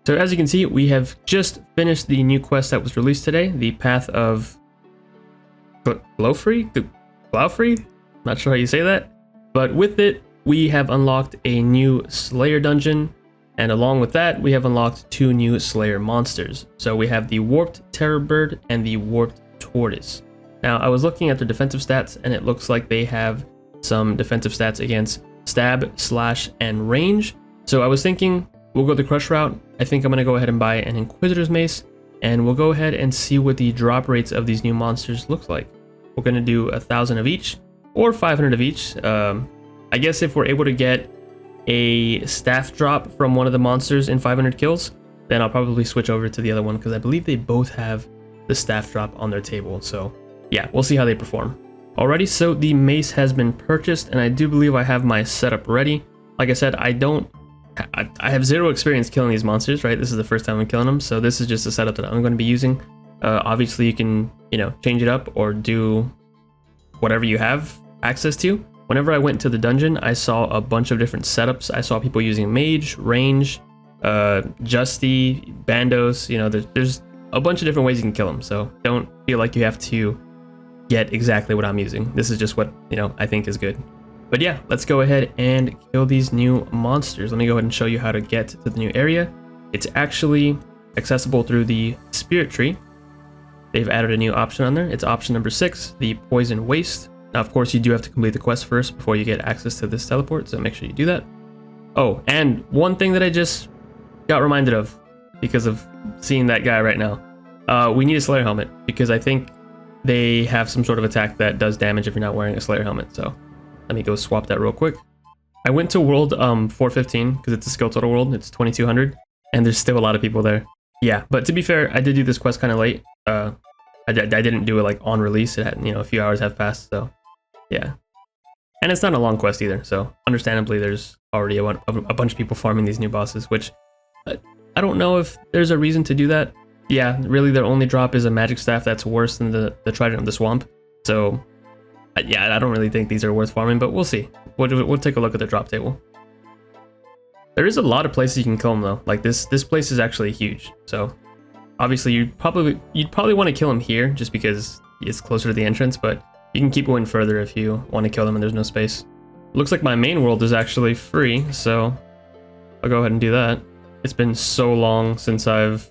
So as you can see, we have just finished the new quest that was released today, the Path of Glowfree? Not sure how you say that. But with it, we have unlocked a new Slayer dungeon, and along with that, we have unlocked 2 new Slayer monsters. So we have the Warped Terrorbird and the Warped Tortoise. Now, I was looking at their defensive stats, and it looks like they have some defensive stats against stab, slash, and range. So I was thinking we'll go the crush route. I think I'm going to go ahead and buy an Inquisitor's Mace, and we'll go ahead and see what the drop rates of these new monsters looks like. We're going to do 1,000 of each, or 500 of each. I guess if we're able to get a staff drop from one of the monsters in 500 kills, then I'll probably switch over to the other one, because I believe they both have the staff drop on their table. So yeah, we'll see how they perform. Alrighty, so the mace has been purchased, and I do believe I have my setup ready. Like I said, I have 0 experience killing these monsters, right? This is the first time I'm killing them, so this is just a setup that I'm going to be using. Obviously, you can, change it up or do whatever you have access to. Whenever I went to the dungeon, I saw a bunch of different setups. I saw people using mage, range, justy, bandos. There's a bunch of different ways you can kill them, so don't feel like you have to get exactly what I'm using. This is just what I think is good. But yeah, let's go ahead and kill these new monsters. Let me go ahead and show you how to get to the new area. It's actually accessible through the spirit tree. They've added a new option on there. It's option number 6, the Poison Waste. Now, of course, you do have to complete the quest first before you get access to this teleport, so make sure you do that. Oh, and one thing that I just got reminded of because of seeing that guy right now. We need a Slayer helmet, because I think they have some sort of attack that does damage if you're not wearing a Slayer helmet, so let me go swap that real quick. I went to world 415 because it's a skill total world. It's 2200, and there's still a lot of people there. Yeah, but to be fair, I did do this quest kind of late. I didn't do it like on release. It had, a few hours have passed, so yeah. And it's not a long quest either, so understandably there's already a bunch of people farming these new bosses, which I don't know if there's a reason to do that. Yeah, really their only drop is a magic staff that's worse than the Trident of the Swamp. So yeah, I don't really think these are worth farming, but we'll see. We'll take a look at the drop table. There is a lot of places you can kill them though. Like this place is actually huge. So obviously you'd probably want to kill them here just because it's closer to the entrance, but you can keep going further if you want to kill them and there's no space. Looks like my main world is actually free, so I'll go ahead and do that. It's been so long since I've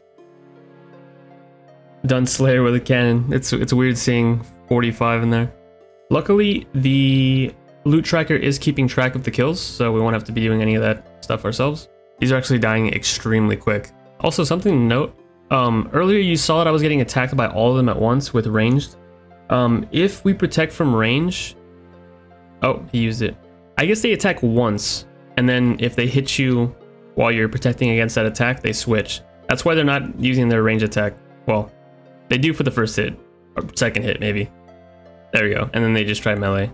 done Slayer with a cannon. It's weird seeing 45 in there. Luckily, the loot tracker is keeping track of the kills, so we won't have to be doing any of that stuff ourselves. These are actually dying extremely quick. Also, something to note, earlier you saw that I was getting attacked by all of them at once with ranged. If we protect from range... Oh, he used it. I guess they attack once, and then if they hit you while you're protecting against that attack, they switch. That's why they're not using their range attack. Well, they do for the first hit, or second hit maybe. There we go, and then they just try melee.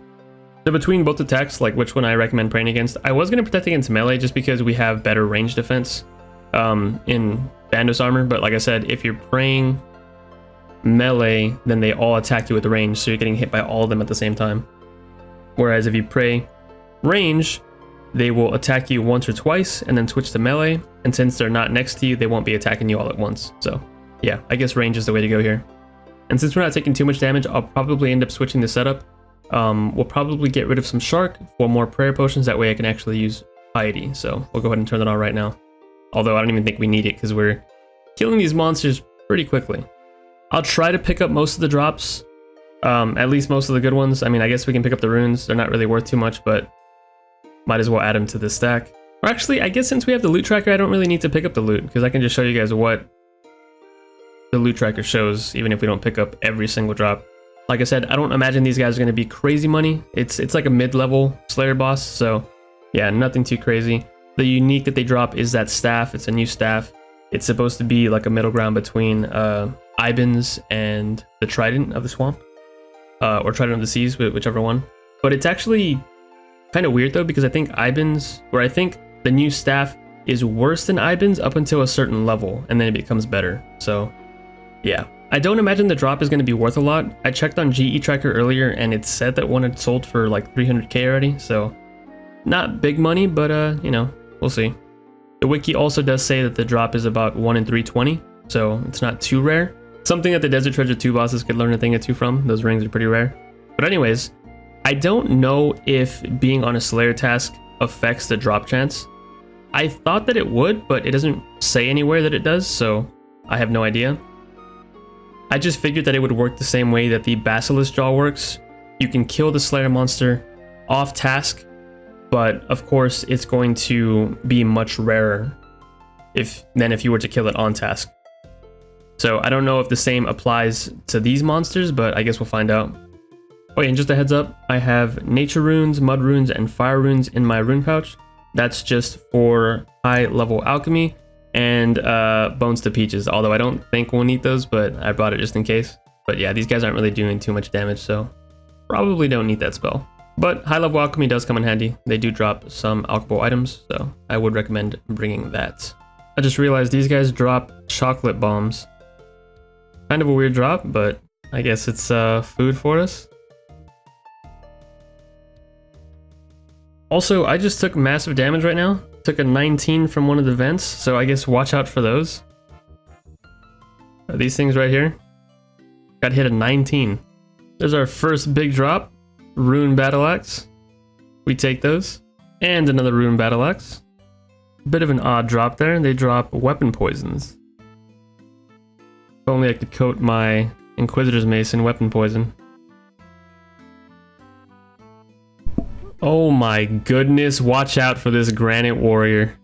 So between both attacks, like which one I recommend praying against, I was going to protect against melee just because we have better range defense in Bandos armor, but like I said, if you're praying melee, then they all attack you with range, so you're getting hit by all of them at the same time. Whereas if you pray range, they will attack you once or twice and then switch to melee, and since they're not next to you, they won't be attacking you all at once. So yeah, I guess range is the way to go here. And since we're not taking too much damage, I'll probably end up switching the setup. We'll probably get rid of some shark for more prayer potions, that way I can actually use piety. So we'll go ahead and turn that on right now. Although I don't even think we need it because we're killing these monsters pretty quickly. I'll try to pick up most of the drops, at least most of the good ones. I mean, I guess we can pick up the runes. They're not really worth too much, but might as well add them to the stack. Or actually, I guess since we have the loot tracker, I don't really need to pick up the loot because I can just show you guys what the loot tracker shows, even if we don't pick up every single drop. Like I said, I don't imagine these guys are going to be crazy money. It's like a mid-level Slayer boss, so yeah, nothing too crazy. The unique that they drop is that staff. It's a new staff. It's supposed to be like a middle ground between Ibans and the Trident of the Swamp, or Trident of the Seas, whichever one. But it's actually kind of weird though, because I think the new staff is worse than Ibans up until a certain level, and then it becomes better. So yeah, I don't imagine the drop is going to be worth a lot. I checked on GE Tracker earlier, and it said that one had sold for like 300k already, so not big money, but we'll see. The wiki also does say that the drop is about 1 in 320, so it's not too rare. Something that the Desert Treasure 2 bosses could learn a thing or two from. Those rings are pretty rare. But anyways, I don't know if being on a Slayer task affects the drop chance. I thought that it would, but it doesn't say anywhere that it does, so I have no idea. I just figured that it would work the same way that the Basilisk Jaw works. You can kill the Slayer monster off task, but of course it's going to be much rarer than if you were to kill it on task. So I don't know if the same applies to these monsters, but I guess we'll find out. Oh yeah, and just a heads up, I have nature runes, mud runes, and fire runes in my rune pouch. That's just for high level alchemy and bones to peaches, although I don't think we'll need those, but I brought it just in case. But yeah, these guys aren't really doing too much damage, so probably don't need that spell. But high level alchemy does come in handy. They do drop some alchemical items, so I would recommend bringing that. I just realized these guys drop chocolate bombs. Kind of a weird drop, but I guess it's food for us. Also, I just took massive damage right now. Took a 19 from one of the vents, so I guess watch out for those. These things right here. Got hit a 19. There's our first big drop. Rune Battle Axe. We take those. And another Rune Battle Axe. Bit of an odd drop there. They drop weapon poisons. If only I could coat my Inquisitor's Mace in weapon poison. Oh my goodness, watch out for this Granite Warrior.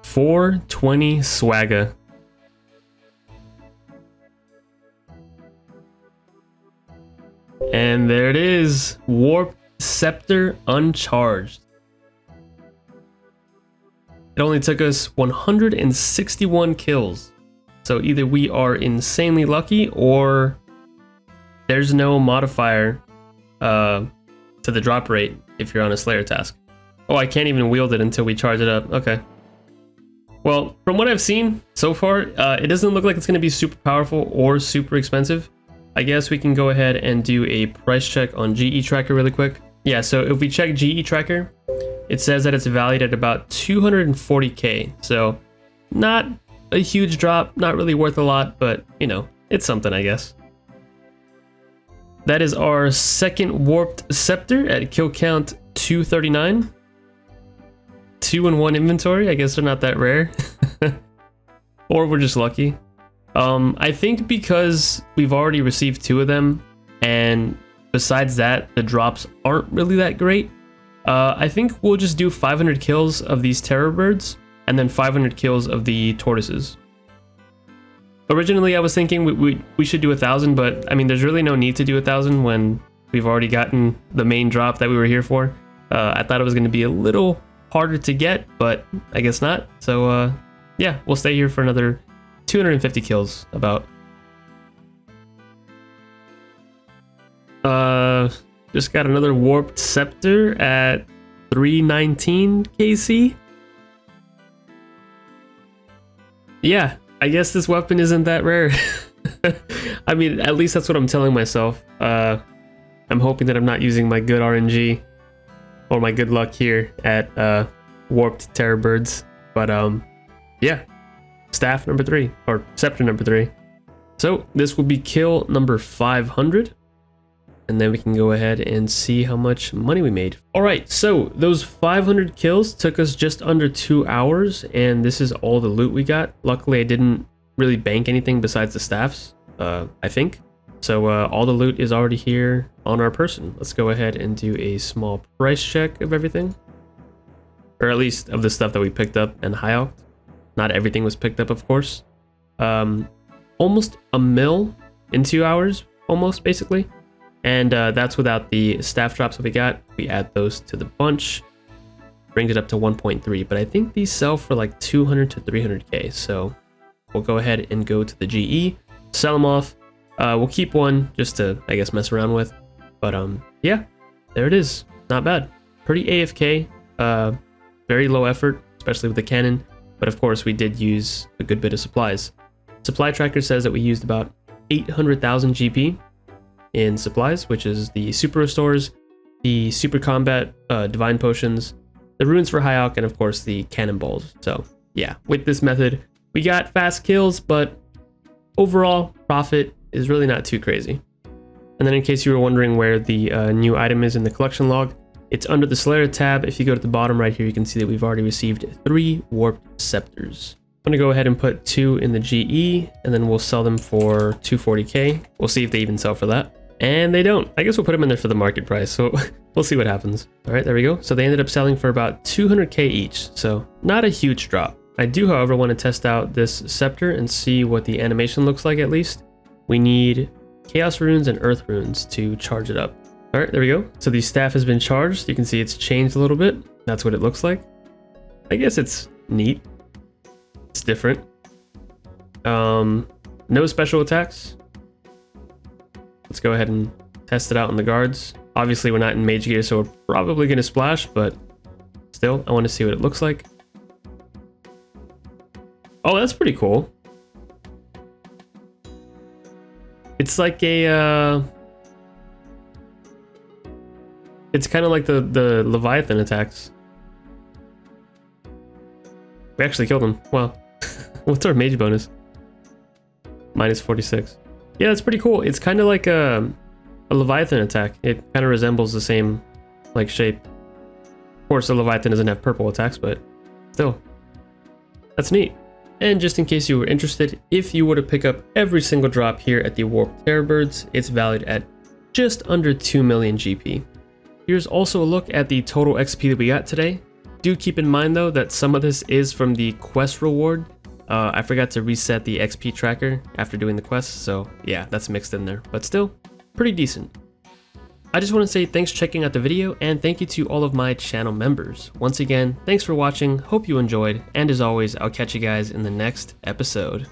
420 swagger. And there it is, Warped Scepter Uncharged. It only took us 161 kills. So either we are insanely lucky or there's no modifier to the drop rate if you're on a Slayer task. Oh, I can't even wield it until we charge it up. Okay. Well, from what I've seen so far, it doesn't look like it's going to be super powerful or super expensive. I guess we can go ahead and do a price check on GE Tracker really quick. Yeah, so if we check GE Tracker, it says that it's valued at about 240k. So not a huge drop, not really worth a lot, but you know, it's something, I guess. That is our second Warped Scepter at kill count 239. 2 in 1 inventory. I guess they're not that rare. Or we're just lucky. I think because we've already received 2 of them, and besides that, the drops aren't really that great. I think we'll just do 500 kills of these Terrorbirds, and then 500 kills of the tortoises. Originally, I was thinking we should do 1,000, but I mean, there's really no need to do 1,000 when we've already gotten the main drop that we were here for. I thought it was going to be a little harder to get, but I guess not. So yeah, we'll stay here for another 250 kills about. Just got another Warped Scepter at 319 KC. Yeah, I guess this weapon isn't that rare. I mean, at least that's what I'm telling myself. I'm hoping that I'm not using my good RNG or my good luck here at Warped Terrorbirds. But yeah, staff number 3, or scepter number 3. So this will be kill number 500. And then we can go ahead and see how much money we made. All right, so those 500 kills took us just under 2 hours, and this is all the loot we got. Luckily, I didn't really bank anything besides the staffs, I think. So all the loot is already here on our person. Let's go ahead and do a small price check of everything. Or at least of the stuff that we picked up and high-alked. Not everything was picked up, of course. Almost a mil in 2 hours, almost, basically. And that's without the staff drops that we got. We add those to the bunch, brings it up to 1.3. But I think these sell for like 200 to 300k. So we'll go ahead and go to the GE, sell them off. We'll keep one just to, I guess, mess around with. But yeah, there it is. Not bad. Pretty AFK. Very low effort, especially with the cannon. But of course, we did use a good bit of supplies. Supply tracker says that we used about 800,000 GP. In supplies, which is the super restores, the super combat divine potions, the runes for High Alch, and of course the cannonballs. So yeah, with this method, we got fast kills, but overall profit is really not too crazy. And then in case you were wondering where the new item is in the collection log, it's under the Slayer tab. If you go to the bottom right here, you can see that we've already received 3 warped scepters. I'm gonna go ahead and put 2 in the GE, and then we'll sell them for 240k. We'll see if they even sell for that. And they don't. I guess we'll put them in there for the market price, so we'll see what happens. All right, there we go. So they ended up selling for about 200k each, so not a huge drop. I do, however, want to test out this scepter and see what the animation looks like at least. We need Chaos runes and Earth runes to charge it up. All right, there we go. So the staff has been charged. You can see it's changed a little bit. That's what it looks like. I guess it's neat. It's different. No special attacks. Let's go ahead and test it out on the guards. Obviously, we're not in mage gear, so we're probably going to splash, but still, I want to see what it looks like. Oh, that's pretty cool. It's like a... It's kind of like the Leviathan attacks. We actually killed him. Wow. What's our mage bonus? Minus 46. Yeah, that's pretty cool. It's kind of like a Leviathan attack. It kind of resembles the same like shape. Of course, the Leviathan doesn't have purple attacks, but still. That's neat. And just in case you were interested, if you were to pick up every single drop here at the Warped Terrorbirds, it's valued at just under 2 million GP. Here's also a look at the total XP that we got today. Do keep in mind though that some of this is from the quest reward. I forgot to reset the XP tracker after doing the quest, so yeah, that's mixed in there, but still pretty decent. I just want to say thanks for checking out the video, and thank you to all of my channel members. Once again, thanks for watching, hope you enjoyed, and as always, I'll catch you guys in the next episode.